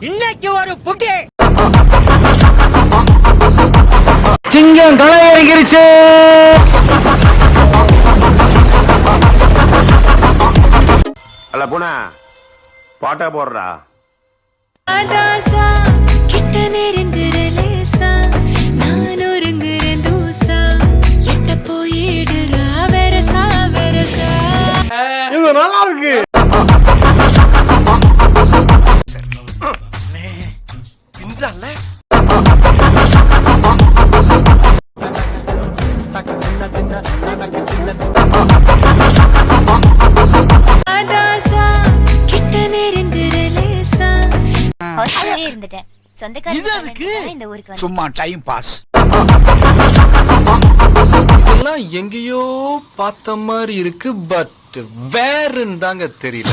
இன்னைக்கு ஒரு புட்டி சிங்கம் தலை இறங்கிருச்சு. அல்ல பூனா பாட்டா போடுறா. கிட்ட நெருங்குறலேசா நான் ஒருங்குறேன் தூசா எட்ட போயிடுறா வெரசா வெரசா. இது நல்லா இருக்கு. பின்றால கிட்ட நெருங்குறலேசா ஹாஸ்டல்லே இருந்துட்டேன். சொந்தக்காரங்க சும்மா டைம் பாஸ். இதெல்லாம் எங்கேயோ பார்த்த மாதிரி இருக்கு. பட் வேறுன்னு தாங்க தெரியல.